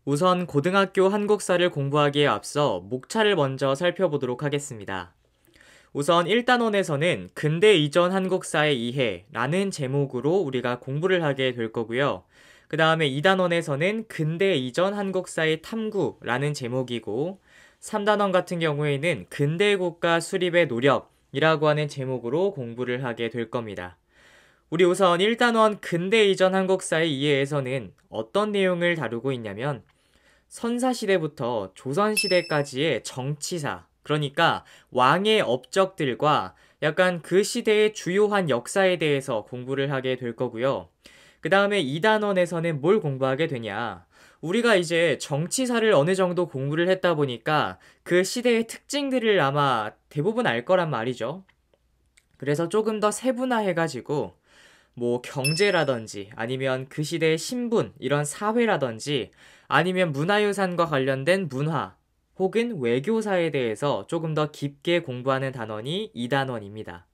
우선 고등학교 한국사를 공부하기에 앞서 목차를 먼저 살펴보도록 하겠습니다. 우선 1단원에서는 근대 이전 한국사의 이해라는 제목으로 우리가 공부를 하게 될 거고요. 그 다음에 2단원에서는 근대 이전 한국사의 탐구라는 제목이고 3단원 같은 경우에는 근대 국가 수립의 노력이라고 하는 제목으로 공부를 하게 될 겁니다. 우리 우선 1단원 근대 이전 한국사의 이해에서는 어떤 내용을 다루고 있냐면 선사시대부터 조선시대까지의 정치사, 그러니까 왕의 업적들과 약간 그 시대의 주요한 역사에 대해서 공부를 하게 될 거고요. 그 다음에 2단원에서는 뭘 공부하게 되냐? 우리가 이제 정치사를 어느 정도 공부를 했다 보니까 그 시대의 특징들을 아마 대부분 알 거란 말이죠. 그래서 조금 더 세분화해가지고 뭐 경제라든지 아니면 그 시대의 신분, 이런 사회라든지 아니면 문화유산과 관련된 문화 혹은 외교사에 대해서 조금 더 깊게 공부하는 단원이 2단원입니다.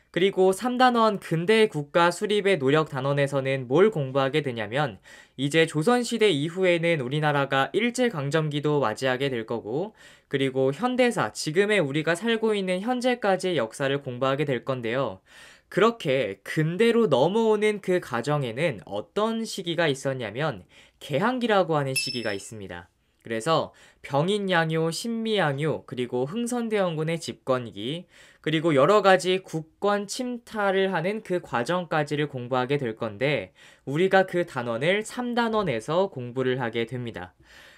그리고 3단원 근대 국가 수립의 노력 단원에서는 뭘 공부하게 되냐면 이제 조선시대 이후에는 우리나라가 일제강점기도 맞이하게 될 거고 그리고 현대사, 지금의 우리가 살고 있는 현재까지의 역사를 공부하게 될 건데요. 그렇게 근대로 넘어오는 그 과정에는 어떤 시기가 있었냐면 개항기라고 하는 시기가 있습니다. 그래서 병인양요, 신미양요, 그리고 흥선대원군의 집권기, 그리고 여러 가지 국권 침탈을 하는 그 과정까지를 공부하게 될 건데 우리가 그 단원을 3단원에서 공부를 하게 됩니다.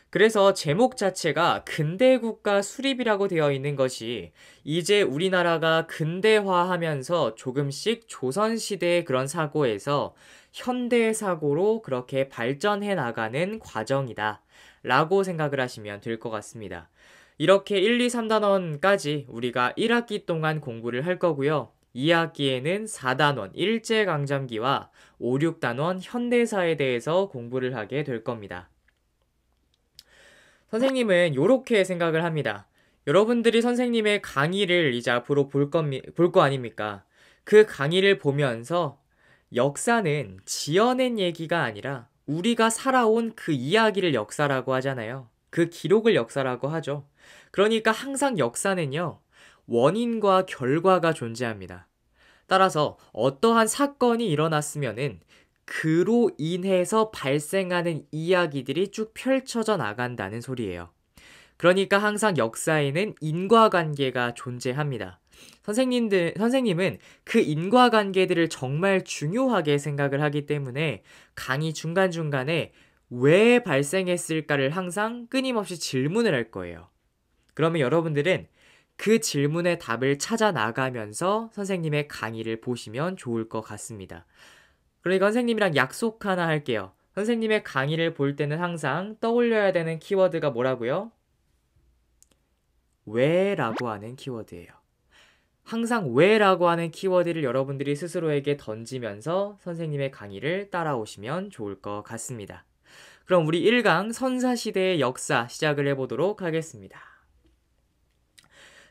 그래서 제목 자체가 근대국가 수립이라고 되어 있는 것이 이제 우리나라가 근대화하면서 조금씩 조선시대의 그런 사고에서 현대 사고로 그렇게 발전해 나가는 과정이다 라고 생각을 하시면 될 것 같습니다. 이렇게 1, 2, 3단원까지 우리가 1학기 동안 공부를 할 거고요. 2학기에는 4단원 일제강점기와 5, 6단원 현대사에 대해서 공부를 하게 될 겁니다. 선생님은 이렇게 생각을 합니다. 여러분들이 선생님의 강의를 이제 앞으로 볼 거 아닙니까? 그 강의를 보면서 역사는 지어낸 얘기가 아니라 우리가 살아온 그 이야기를 역사라고 하잖아요. 그 기록을 역사라고 하죠. 그러니까 항상 역사는요, 원인과 결과가 존재합니다. 따라서 어떠한 사건이 일어났으면은 그로 인해서 발생하는 이야기들이 쭉 펼쳐져 나간다는 소리예요. 그러니까 항상 역사에는 인과관계가 존재합니다. 선생님은 그 인과관계들을 정말 중요하게 생각을 하기 때문에 강의 중간중간에 왜 발생했을까를 항상 끊임없이 질문을 할 거예요. 그러면 여러분들은 그 질문의 답을 찾아 나가면서 선생님의 강의를 보시면 좋을 것 같습니다. 그러니까 선생님이랑 약속 하나 할게요. 선생님의 강의를 볼 때는 항상 떠올려야 되는 키워드가 뭐라고요? 왜 라고 하는 키워드예요. 항상 왜 라고 하는 키워드를 여러분들이 스스로에게 던지면서 선생님의 강의를 따라오시면 좋을 것 같습니다. 그럼 우리 1강 선사시대의 역사 시작을 해보도록 하겠습니다.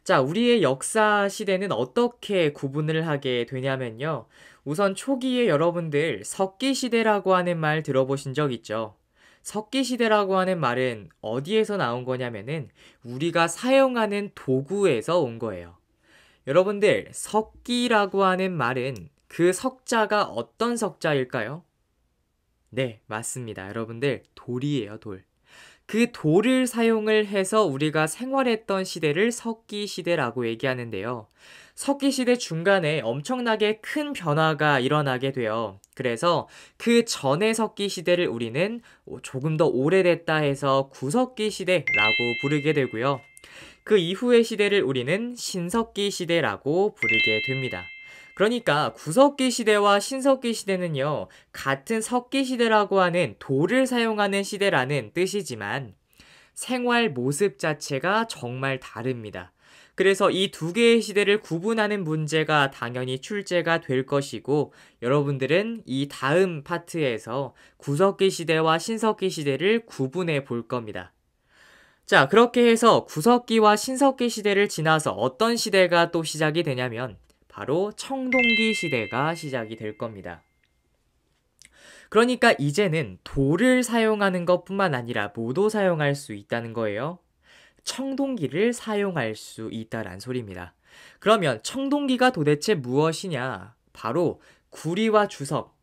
자, 우리의 역사 시대는 어떻게 구분을 하게 되냐면요. 우선 초기에 여러분들 석기시대라고 하는 말 들어보신 적 있죠? 석기시대라고 하는 말은 어디에서 나온 거냐면은 우리가 사용하는 도구에서 온 거예요. 여러분들, 석기라고 하는 말은 그 석자가 어떤 석자일까요? 네, 맞습니다. 여러분들, 돌이에요, 돌. 그 돌을 사용을 해서 우리가 생활했던 시대를 석기시대라고 얘기하는데요. 석기시대 중간에 엄청나게 큰 변화가 일어나게 돼요. 그래서 그 전의 석기시대를 우리는 조금 더 오래됐다 해서 구석기시대라고 부르게 되고요. 그 이후의 시대를 우리는 신석기시대라고 부르게 됩니다. 그러니까 구석기 시대와 신석기 시대는요, 같은 석기 시대라고 하는 돌을 사용하는 시대라는 뜻이지만 생활 모습 자체가 정말 다릅니다. 그래서 이 두 개의 시대를 구분하는 문제가 당연히 출제가 될 것이고 여러분들은 이 다음 파트에서 구석기 시대와 신석기 시대를 구분해 볼 겁니다. 자, 그렇게 해서 구석기와 신석기 시대를 지나서 어떤 시대가 또 시작이 되냐면 바로 청동기 시대가 시작이 될 겁니다. 그러니까 이제는 돌을 사용하는 것뿐만 아니라 뭐도 사용할 수 있다는 거예요. 청동기를 사용할 수 있다란 소리입니다. 그러면 청동기가 도대체 무엇이냐? 바로 구리와 주석,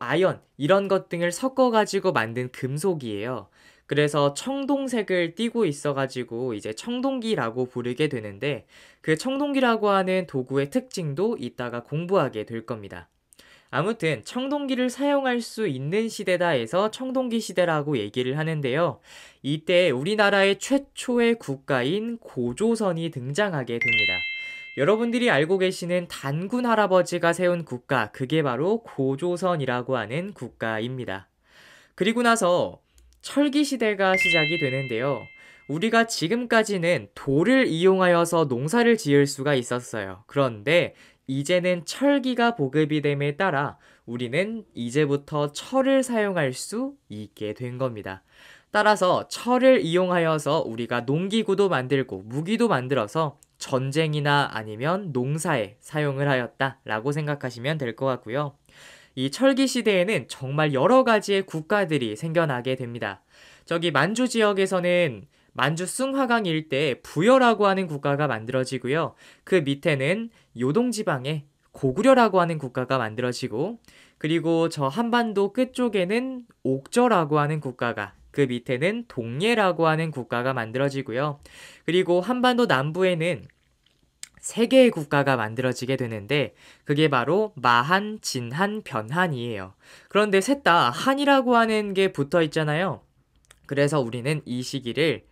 아연 이런 것 등을 섞어가지고 만든 금속이에요. 그래서 청동색을 띠고 있어가지고 이제 청동기라고 부르게 되는데 그 청동기라고 하는 도구의 특징도 이따가 공부하게 될 겁니다. 아무튼 청동기를 사용할 수 있는 시대다 해서 청동기 시대라고 얘기를 하는데요. 이때 우리나라의 최초의 국가인 고조선이 등장하게 됩니다. 여러분들이 알고 계시는 단군 할아버지가 세운 국가, 그게 바로 고조선이라고 하는 국가입니다. 그리고 나서 철기 시대가 시작이 되는데요. 우리가 지금까지는 돌을 이용하여서 농사를 지을 수가 있었어요. 그런데 이제는 철기가 보급이 됨에 따라 우리는 이제부터 철을 사용할 수 있게 된 겁니다. 따라서 철을 이용하여서 우리가 농기구도 만들고 무기도 만들어서 전쟁이나 아니면 농사에 사용을 하였다라고 생각하시면 될 것 같고요. 이 철기 시대에는 정말 여러 가지의 국가들이 생겨나게 됩니다. 저기 만주 지역에서는 만주 숭화강 일대에 부여라고 하는 국가가 만들어지고요. 그 밑에는 요동지방에 고구려라고 하는 국가가 만들어지고, 그리고 저 한반도 끝쪽에는 옥저라고 하는 국가가, 그 밑에는 동예라고 하는 국가가 만들어지고요. 그리고 한반도 남부에는 세 개의 국가가 만들어지게 되는데 그게 바로 마한, 진한, 변한이에요. 그런데 셋 다 한이라고 하는 게 붙어 있잖아요. 그래서 우리는 이 시기를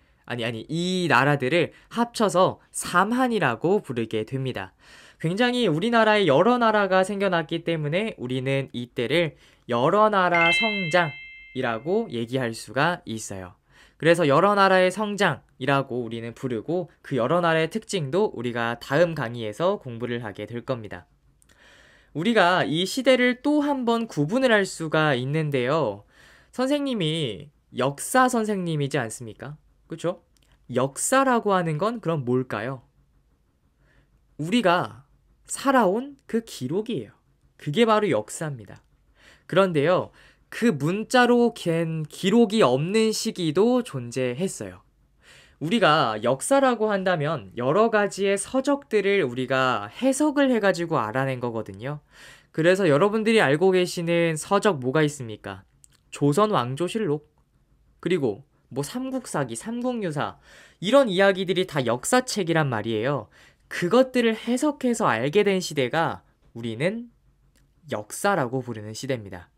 이 나라들을 합쳐서 삼한이라고 부르게 됩니다. 굉장히 우리나라에 여러 나라가 생겨났기 때문에 우리는 이때를 여러 나라 성장이라고 얘기할 수가 있어요. 그래서 여러 나라의 성장이라고 우리는 부르고 그 여러 나라의 특징도 우리가 다음 강의에서 공부를 하게 될 겁니다. 우리가 이 시대를 또 한 번 구분을 할 수가 있는데요. 선생님이 역사 선생님이지 않습니까? 그렇죠? 역사라고 하는 건 그럼 뭘까요? 우리가 살아온 그 기록이에요. 그게 바로 역사입니다. 그런데요, 그 문자로 갠 기록이 없는 시기도 존재했어요. 우리가 역사라고 한다면 여러 가지의 서적들을 우리가 해석을 해가지고 알아낸 거거든요. 그래서 여러분들이 알고 계시는 서적 뭐가 있습니까? 조선 왕조실록, 그리고 삼국사기, 삼국유사 이런 이야기들이 다 역사책이란 말이에요. 그것들을 해석해서 알게 된 시대가 우리는 역사라고 부르는 시대입니다.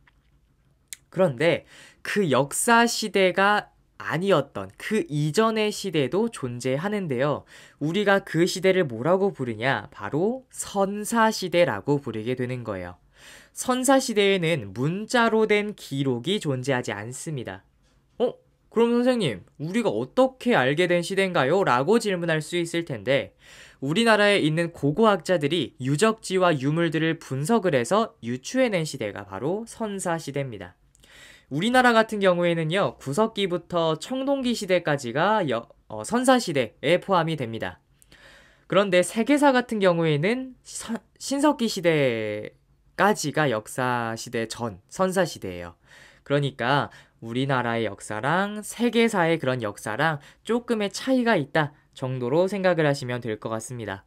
그런데 그 역사 시대가 아니었던 그 이전의 시대도 존재하는데요. 우리가 그 시대를 뭐라고 부르냐? 바로 선사시대라고 부르게 되는 거예요. 선사시대에는 문자로 된 기록이 존재하지 않습니다. 그럼 선생님, 우리가 어떻게 알게 된 시대인가요? 라고 질문할 수 있을 텐데 우리나라에 있는 고고학자들이 유적지와 유물들을 분석을 해서 유추해낸 시대가 바로 선사시대입니다. 우리나라 같은 경우에는요, 구석기부터 청동기 시대까지가 선사시대에 포함이 됩니다. 그런데 세계사 같은 경우에는 신석기 시대까지가 역사시대 전 선사시대예요. 그러니까 우리나라의 역사랑 세계사의 그런 역사랑 조금의 차이가 있다 정도로 생각을 하시면 될 것 같습니다.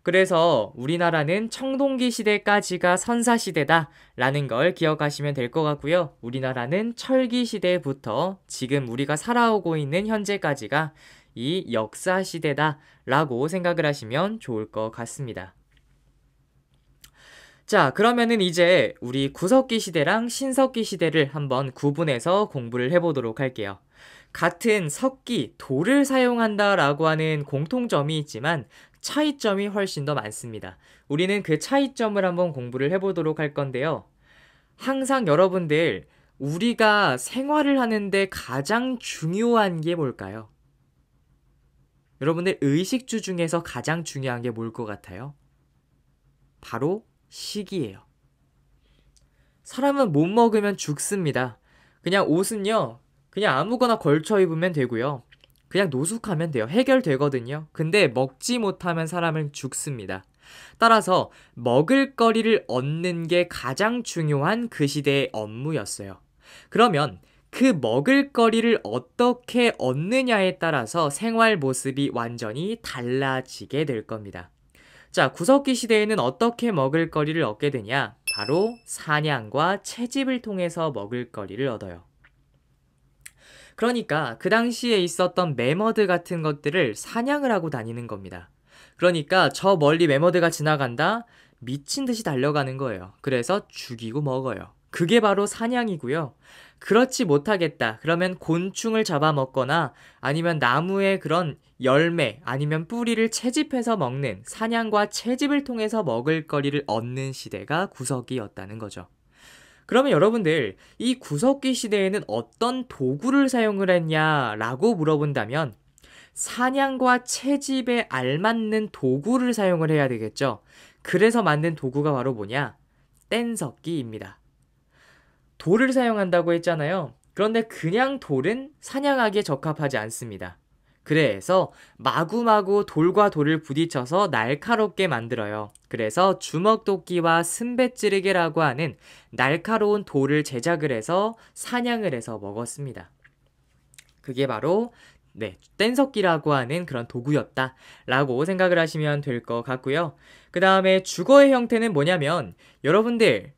그래서 우리나라는 청동기 시대까지가 선사시대다 라는 걸 기억하시면 될 것 같고요. 우리나라는 철기 시대부터 지금 우리가 살아오고 있는 현재까지가 이 역사시대다 라고 생각을 하시면 좋을 것 같습니다. 자, 그러면은 이제 우리 구석기 시대랑 신석기 시대를 한번 구분해서 공부를 해보도록 할게요. 같은 석기, 돌을 사용한다라고 하는 공통점이 있지만 차이점이 훨씬 더 많습니다. 우리는 그 차이점을 한번 공부를 해보도록 할 건데요. 항상 여러분들, 우리가 생활을 하는데 가장 중요한 게 뭘까요? 여러분들 의식주 중에서 가장 중요한 게 뭘 것 같아요? 바로 식이에요. 사람은 못 먹으면 죽습니다. 그냥 옷은요, 그냥 아무거나 걸쳐 입으면 되고요. 그냥 노숙하면 돼요. 해결되거든요. 근데 먹지 못하면 사람은 죽습니다. 따라서 먹을거리를 얻는 게 가장 중요한 그 시대의 업무였어요. 그러면 그 먹을거리를 어떻게 얻느냐에 따라서 생활 모습이 완전히 달라지게 될 겁니다. 자, 구석기 시대에는 어떻게 먹을거리를 얻게 되냐? 바로 사냥과 채집을 통해서 먹을거리를 얻어요. 그러니까 그 당시에 있었던 매머드 같은 것들을 사냥을 하고 다니는 겁니다. 그러니까 저 멀리 매머드가 지나간다? 미친 듯이 달려가는 거예요. 그래서 죽이고 먹어요. 그게 바로 사냥이고요. 그렇지 못하겠다. 그러면 곤충을 잡아먹거나 아니면 나무의 그런 열매 아니면 뿌리를 채집해서 먹는 사냥과 채집을 통해서 먹을거리를 얻는 시대가 구석기였다는 거죠. 그러면 여러분들, 이 구석기 시대에는 어떤 도구를 사용을 했냐라고 물어본다면 사냥과 채집에 알맞는 도구를 사용을 해야 되겠죠. 그래서 만든 도구가 바로 뭐냐? 뗀석기입니다. 돌을 사용한다고 했잖아요. 그런데 그냥 돌은 사냥하기에 적합하지 않습니다. 그래서 마구마구 돌과 돌을 부딪혀서 날카롭게 만들어요. 그래서 주먹도끼와 순뱃지르개라고 하는 날카로운 돌을 제작을 해서 사냥을 해서 먹었습니다. 그게 바로 뗀석기라고 하는 그런 도구였다라고 생각을 하시면 될 것 같고요. 그 다음에 주거의 형태는 뭐냐면 여러분들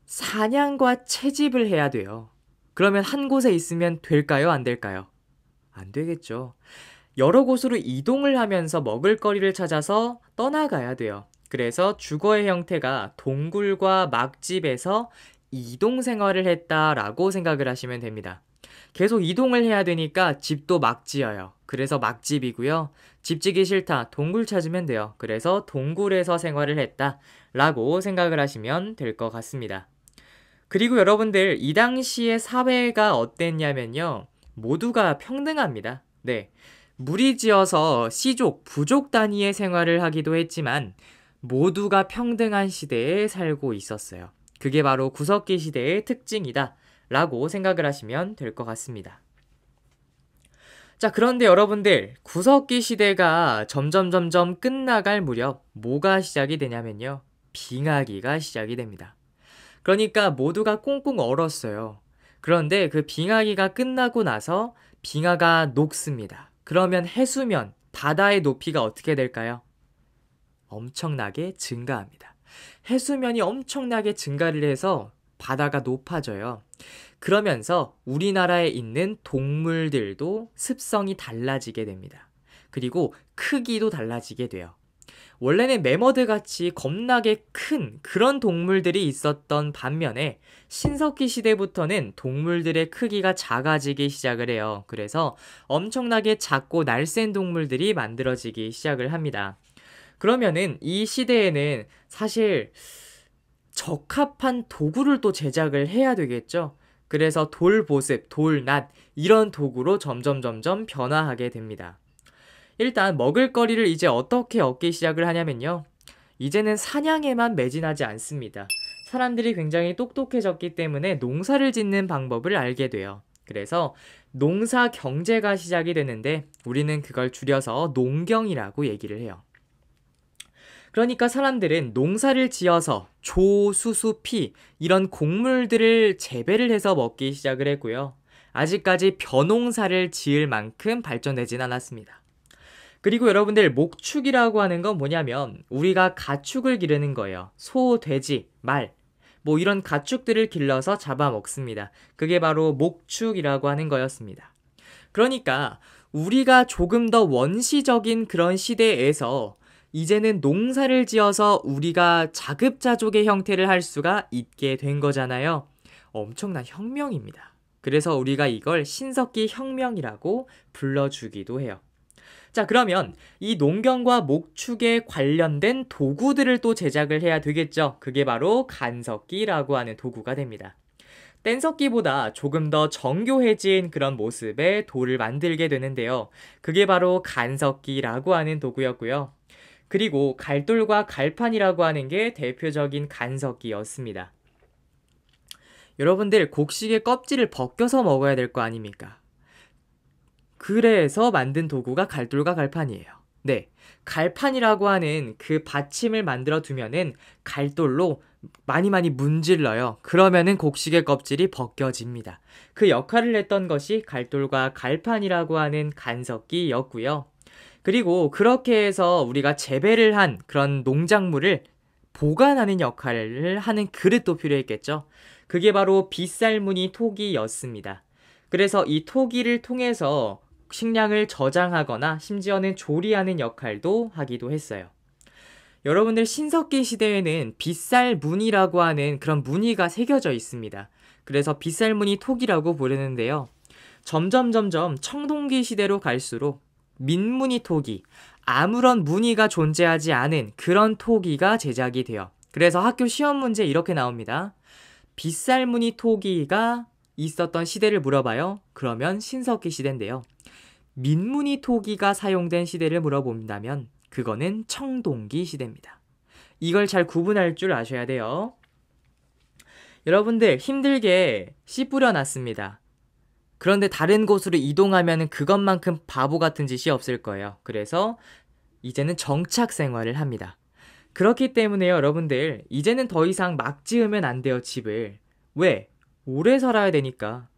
사냥과 채집을 해야 돼요. 그러면 한 곳에 있으면 될까요? 안 될까요? 안 되겠죠. 여러 곳으로 이동을 하면서 먹을거리를 찾아서 떠나가야 돼요. 그래서 주거의 형태가 동굴과 막집에서 이동 생활을 했다라고 생각을 하시면 됩니다. 계속 이동을 해야 되니까 집도 막 지어요. 그래서 막집이고요. 집 지기 싫다. 동굴 찾으면 돼요. 그래서 동굴에서 생활을 했다라고 생각을 하시면 될 것 같습니다. 그리고 여러분들 이 당시의 사회가 어땠냐면요. 모두가 평등합니다. 네. 무리지어서 시족, 부족 단위의 생활을 하기도 했지만 모두가 평등한 시대에 살고 있었어요. 그게 바로 구석기 시대의 특징이다 라고 생각을 하시면 될 것 같습니다. 자, 그런데 여러분들 구석기 시대가 점점 끝나갈 무렵 뭐가 시작이 되냐면요. 빙하기가 시작이 됩니다. 그러니까 모두가 꽁꽁 얼었어요. 그런데 그 빙하기가 끝나고 나서 빙하가 녹습니다. 그러면 해수면, 바다의 높이가 어떻게 될까요? 엄청나게 증가합니다. 해수면이 엄청나게 증가를 해서 바다가 높아져요. 그러면서 우리나라에 있는 동물들도 습성이 달라지게 됩니다. 그리고 크기도 달라지게 돼요. 원래는 매머드 같이 겁나게 큰 그런 동물들이 있었던 반면에 신석기 시대부터는 동물들의 크기가 작아지기 시작을 해요. 그래서 엄청나게 작고 날쌘 동물들이 만들어지기 시작을 합니다. 그러면은 이 시대에는 사실 적합한 도구를 또 제작을 해야 되겠죠. 그래서 돌보습, 돌낫 이런 도구로 점점 변화하게 됩니다. 일단 먹을거리를 이제 어떻게 얻기 시작을 하냐면요. 이제는 사냥에만 매진하지 않습니다. 사람들이 굉장히 똑똑해졌기 때문에 농사를 짓는 방법을 알게 돼요. 그래서 농사 경제가 시작이 되는데 우리는 그걸 줄여서 농경이라고 얘기를 해요. 그러니까 사람들은 농사를 지어서 조, 수수, 피 이런 곡물들을 재배를 해서 먹기 시작을 했고요. 아직까지 벼농사를 지을 만큼 발전되진 않았습니다. 그리고 여러분들 목축이라고 하는 건 뭐냐면 우리가 가축을 기르는 거예요. 소, 돼지, 말 뭐 이런 가축들을 길러서 잡아먹습니다. 그게 바로 목축이라고 하는 거였습니다. 그러니까 우리가 조금 더 원시적인 그런 시대에서 이제는 농사를 지어서 우리가 자급자족의 형태를 할 수가 있게 된 거잖아요. 엄청난 혁명입니다. 그래서 우리가 이걸 신석기 혁명이라고 불러주기도 해요. 자, 그러면 이 농경과 목축에 관련된 도구들을 또 제작을 해야 되겠죠. 그게 바로 간석기라고 하는 도구가 됩니다. 뗀석기보다 조금 더 정교해진 그런 모습의 돌을 만들게 되는데요. 그게 바로 간석기라고 하는 도구였고요. 그리고 갈돌과 갈판이라고 하는 게 대표적인 간석기였습니다. 여러분들 곡식의 껍질을 벗겨서 먹어야 될 거 아닙니까? 그래서 만든 도구가 갈돌과 갈판이에요. 네, 갈판이라고 하는 그 받침을 만들어 두면은 갈돌로 많이 문질러요. 그러면은 곡식의 껍질이 벗겨집니다. 그 역할을 했던 것이 갈돌과 갈판이라고 하는 간섭기였고요. 그리고 그렇게 해서 우리가 재배를 한 그런 농작물을 보관하는 역할을 하는 그릇도 필요했겠죠. 그게 바로 빗살무늬 토기였습니다. 그래서 이 토기를 통해서 식량을 저장하거나 심지어는 조리하는 역할도 하기도 했어요. 여러분들 신석기 시대에는 빗살무늬라고 하는 그런 무늬가 새겨져 있습니다. 그래서 빗살무늬 토기라고 부르는데요. 점점 청동기 시대로 갈수록 민무늬 토기, 아무런 무늬가 존재하지 않은 그런 토기가 제작이 돼요. 그래서 학교 시험 문제 이렇게 나옵니다. 빗살무늬 토기가 있었던 시대를 물어봐요. 그러면 신석기 시대인데요. 민무늬 토기가 사용된 시대를 물어본다면 그거는 청동기 시대입니다. 이걸 잘 구분할 줄 아셔야 돼요. 여러분들 힘들게 씨 뿌려놨습니다. 그런데 다른 곳으로 이동하면 그것만큼 바보 같은 짓이 없을 거예요. 그래서 이제는 정착 생활을 합니다. 그렇기 때문에 여러분들 이제는 더 이상 막 지으면 안 돼요, 집을. 왜? 오래 살아야 되니까.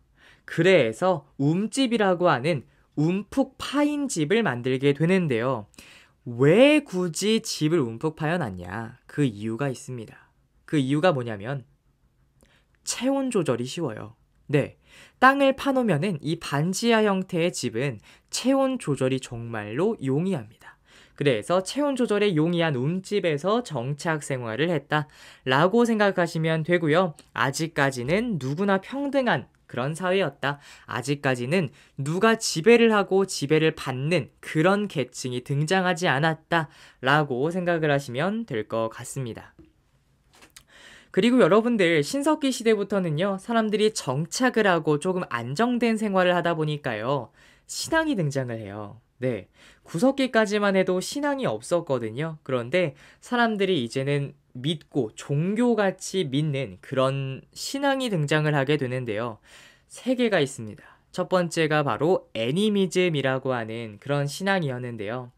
그래서 움집이라고 하는 움푹 파인 집을 만들게 되는데요. 왜 굳이 집을 움푹 파여놨냐? 그 이유가 있습니다. 그 이유가 뭐냐면 체온 조절이 쉬워요. 네, 땅을 파놓으면은 이 반지하 형태의 집은 체온 조절이 정말로 용이합니다. 그래서 체온 조절에 용이한 움집에서 정착 생활을 했다라고 생각하시면 되고요. 아직까지는 누구나 평등한 그런 사회였다. 아직까지는 누가 지배를 하고 지배를 받는 그런 계층이 등장하지 않았다라고 생각을 하시면 될 것 같습니다. 그리고 여러분들 신석기 시대부터는요, 사람들이 정착을 하고 조금 안정된 생활을 하다 보니까요, 신앙이 등장을 해요. 네, 구석기까지만 해도 신앙이 없었거든요. 그런데 사람들이 이제는 믿고 종교같이 믿는 그런 신앙이 등장을 하게 되는데요. 세 개가 있습니다. 첫 번째가 바로 애니미즘이라고 하는 그런 신앙이었는데요.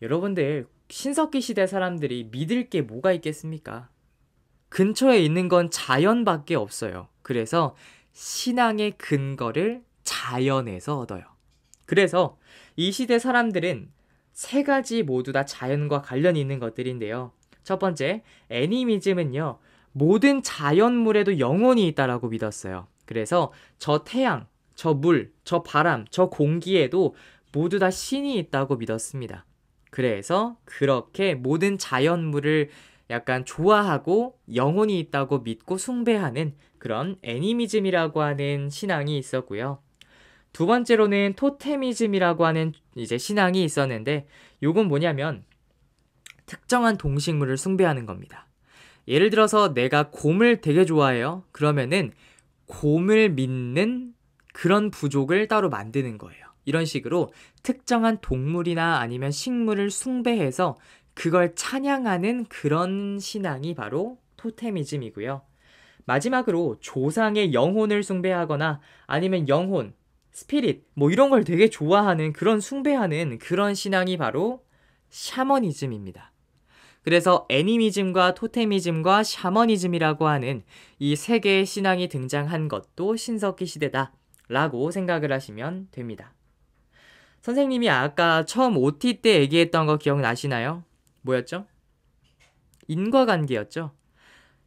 여러분들 신석기 시대 사람들이 믿을 게 뭐가 있겠습니까? 근처에 있는 건 자연밖에 없어요. 그래서 신앙의 근거를 자연에서 얻어요. 그래서 이 시대 사람들은 세 가지 모두 다 자연과 관련이 있는 것들인데요. 첫 번째, 애니미즘은요, 모든 자연물에도 영혼이 있다라고 믿었어요. 그래서 저 태양, 저 물, 저 바람, 저 공기에도 모두 다 신이 있다고 믿었습니다. 그래서 그렇게 모든 자연물을 약간 좋아하고 영혼이 있다고 믿고 숭배하는 그런 애니미즘이라고 하는 신앙이 있었고요. 두 번째로는 토테미즘이라고 하는 이제 신앙이 있었는데, 요건 뭐냐면 특정한 동식물을 숭배하는 겁니다. 예를 들어서 내가 곰을 되게 좋아해요. 그러면은 곰을 믿는 그런 부족을 따로 만드는 거예요. 이런 식으로 특정한 동물이나 아니면 식물을 숭배해서 그걸 찬양하는 그런 신앙이 바로 토테미즘이고요. 마지막으로 조상의 영혼을 숭배하거나 아니면 영혼, 스피릿 뭐 이런 걸 되게 좋아하는 그런 숭배하는 그런 신앙이 바로 샤머니즘입니다. 그래서 애니미즘과 토테미즘과 샤머니즘이라고 하는 이 세 개의 신앙이 등장한 것도 신석기 시대다라고 생각을 하시면 됩니다. 선생님이 아까 처음 OT 때 얘기했던 거 기억나시나요? 뭐였죠? 인과관계였죠.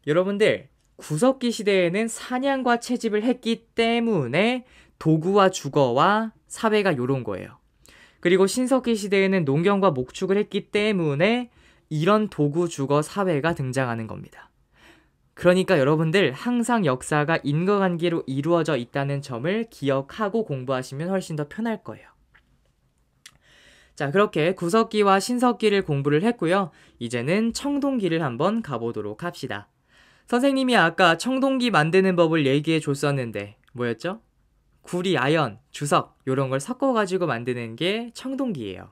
여러분들 구석기 시대에는 사냥과 채집을 했기 때문에 도구와 주거와 사회가 요런 거예요. 그리고 신석기 시대에는 농경과 목축을 했기 때문에 이런 도구, 주거, 사회가 등장하는 겁니다. 그러니까 여러분들 항상 역사가 인과관계로 이루어져 있다는 점을 기억하고 공부하시면 훨씬 더 편할 거예요. 자, 그렇게 구석기와 신석기를 공부를 했고요. 이제는 청동기를 한번 가보도록 합시다. 선생님이 아까 청동기 만드는 법을 얘기해 줬었는데 뭐였죠? 구리, 아연, 주석 이런 걸 섞어가지고 만드는 게 청동기예요.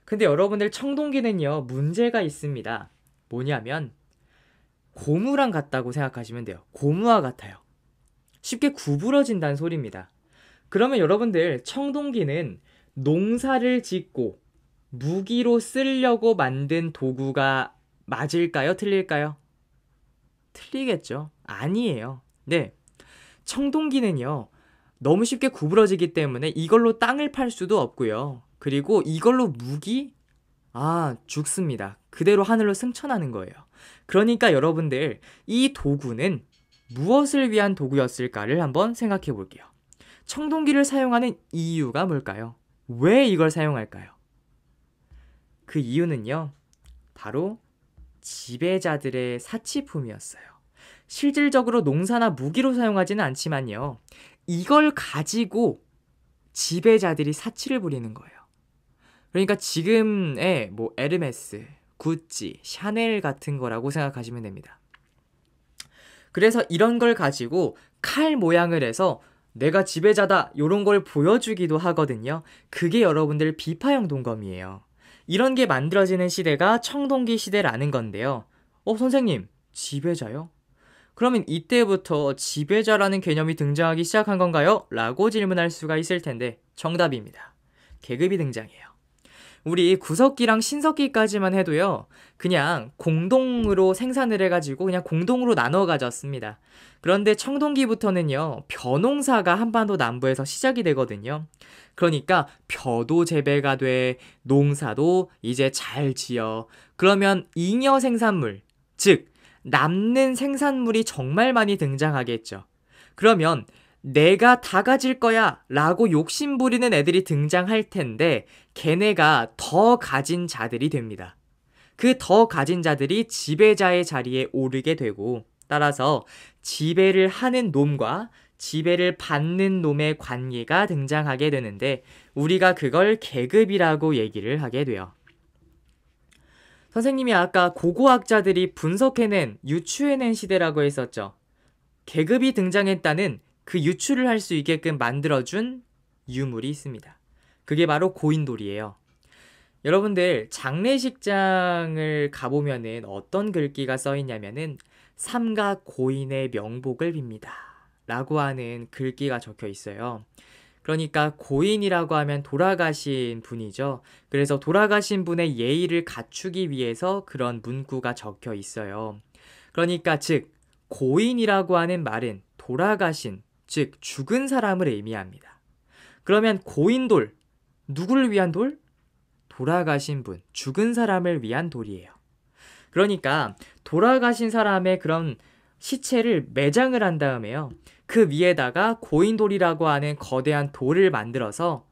근데 여러분들 청동기는요, 문제가 있습니다. 뭐냐면 고무랑 같다고 생각하시면 돼요. 고무와 같아요. 쉽게 구부러진다는 소리입니다. 그러면 여러분들 청동기는 농사를 짓고 무기로 쓰려고 만든 도구가 맞을까요? 틀릴까요? 틀리겠죠? 아니에요. 네. 청동기는요, 너무 쉽게 구부러지기 때문에 이걸로 땅을 팔 수도 없고요. 그리고 이걸로 무기? 죽습니다. 그대로 하늘로 승천하는 거예요. 그러니까 여러분들, 이 도구는 무엇을 위한 도구였을까를 한번 생각해 볼게요. 청동기를 사용하는 이유가 뭘까요? 왜 이걸 사용할까요? 그 이유는요, 바로 지배자들의 사치품이었어요. 실질적으로 농사나 무기로 사용하지는 않지만요, 이걸 가지고 지배자들이 사치를 부리는 거예요. 그러니까 지금의 뭐 에르메스, 구찌, 샤넬 같은 거라고 생각하시면 됩니다. 그래서 이런 걸 가지고 칼 모양을 해서 내가 지배자다 요런 걸 보여주기도 하거든요. 그게 여러분들 비파형 동검이에요. 이런 게 만들어지는 시대가 청동기 시대라는 건데요. 선생님, 지배자요? 그러면 이때부터 지배자라는 개념이 등장하기 시작한 건가요? 라고 질문할 수가 있을 텐데 정답입니다. 계급이 등장해요. 우리 구석기랑 신석기까지만 해도요, 그냥 공동으로 생산을 해가지고 그냥 공동으로 나눠 가졌습니다. 그런데 청동기부터는요, 벼농사가 한반도 남부에서 시작이 되거든요. 그러니까 벼도 재배가 돼, 농사도 이제 잘 지어. 그러면 잉여 생산물, 즉 남는 생산물이 정말 많이 등장하겠죠. 그러면 내가 다 가질 거야 라고 욕심 부리는 애들이 등장할 텐데 걔네가 더 가진 자들이 됩니다. 그 더 가진 자들이 지배자의 자리에 오르게 되고, 따라서 지배를 하는 놈과 지배를 받는 놈의 관계가 등장하게 되는데 우리가 그걸 계급이라고 얘기를 하게 돼요. 선생님이 아까 고고학자들이 분석해낸, 유추해낸 시대라고 했었죠. 계급이 등장했다는 그 유추를 할 수 있게끔 만들어준 유물이 있습니다. 그게 바로 고인돌이에요. 여러분들 장례식장을 가보면은 어떤 글귀가 써있냐면은 삼가 고인의 명복을 빕니다 라고 하는 글귀가 적혀 있어요. 그러니까 고인이라고 하면 돌아가신 분이죠. 그래서 돌아가신 분의 예의를 갖추기 위해서 그런 문구가 적혀 있어요. 그러니까 즉 고인이라고 하는 말은 돌아가신, 즉 죽은 사람을 의미합니다. 그러면 고인돌, 누구를 위한 돌? 돌아가신 분, 죽은 사람을 위한 돌이에요. 그러니까 돌아가신 사람의 그런 시체를 매장을 한 다음에요, 그 위에다가 고인돌이라고 하는 거대한 돌을 만들어서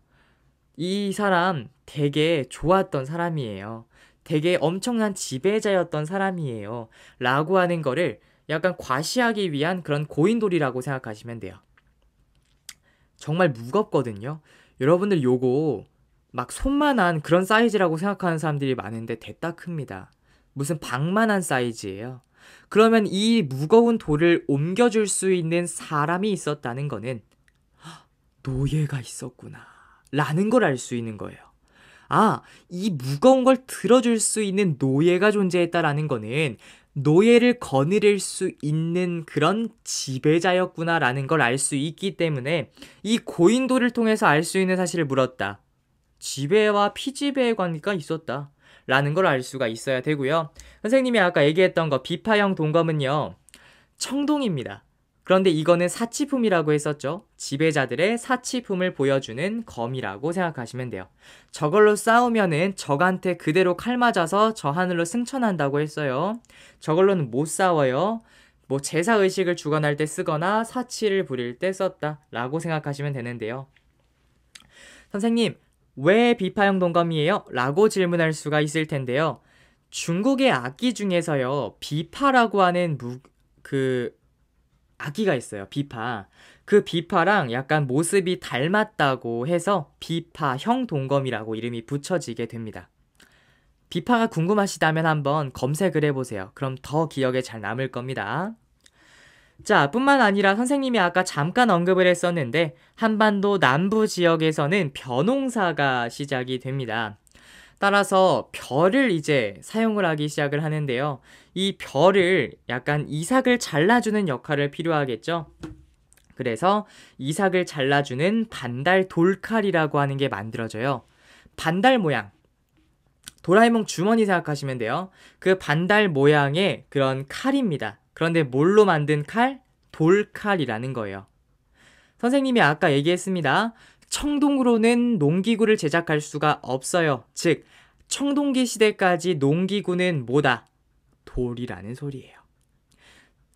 이 사람 되게 좋았던 사람이에요, 되게 엄청난 지배자였던 사람이에요 라고 하는 거를 약간 과시하기 위한 그런 고인돌이라고 생각하시면 돼요. 정말 무겁거든요. 여러분들 요거 막 손만한 그런 사이즈라고 생각하는 사람들이 많은데 대따 큽니다. 무슨 방만한 사이즈예요. 그러면 이 무거운 돌을 옮겨줄 수 있는 사람이 있었다는 거는 노예가 있었구나 라는 걸 알 수 있는 거예요. 이 무거운 걸 들어줄 수 있는 노예가 존재했다라는 거는 노예를 거느릴 수 있는 그런 지배자였구나 라는 걸 알 수 있기 때문에 이 고인돌을 통해서 알 수 있는 사실을 물었다. 지배와 피지배의 관계가 있었다 라는 걸 알 수가 있어야 되고요. 선생님이 아까 얘기했던 거 비파형 동검은요, 청동입니다. 그런데 이거는 사치품이라고 했었죠. 지배자들의 사치품을 보여주는 검이라고 생각하시면 돼요. 저걸로 싸우면은 적한테 그대로 칼 맞아서 저 하늘로 승천한다고 했어요. 저걸로는 못 싸워요. 뭐 제사의식을 주관할 때 쓰거나 사치를 부릴 때 썼다 라고 생각하시면 되는데요. 선생님, 왜 비파형 동검이에요? 라고 질문할 수가 있을 텐데요. 중국의 악기 중에서요, 비파라고 하는 악기가 있어요. 비파. 그 비파랑 약간 모습이 닮았다고 해서 비파형 동검이라고 이름이 붙여지게 됩니다. 비파가 궁금하시다면 한번 검색을 해보세요. 그럼 더 기억에 잘 남을 겁니다. 자, 뿐만 아니라 선생님이 아까 잠깐 언급을 했었는데 한반도 남부 지역에서는 벼농사가 시작이 됩니다. 따라서 벼를 이제 사용을 하기 시작을 하는데요. 이 벼를 약간 이삭을 잘라주는 역할을 필요하겠죠. 그래서 이삭을 잘라주는 반달 돌칼이라고 하는 게 만들어져요. 반달 모양. 도라에몽 주머니 생각하시면 돼요. 그 반달 모양의 그런 칼입니다. 그런데 뭘로 만든 칼? 돌칼이라는 거예요. 선생님이 아까 얘기했습니다. 청동으로는 농기구를 제작할 수가 없어요. 즉, 청동기 시대까지 농기구는 뭐다? 돌이라는 소리예요.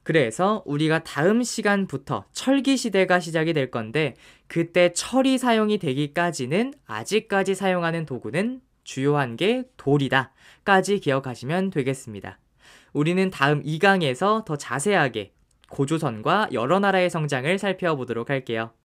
그래서 우리가 다음 시간부터 철기 시대가 시작이 될 건데 그때 철이 사용이 되기까지는 아직까지 사용하는 도구는 주요한 게 돌이다 까지 기억하시면 되겠습니다. 우리는 다음 2강에서 더 자세하게 고조선과 여러 나라의 성장을 살펴보도록 할게요.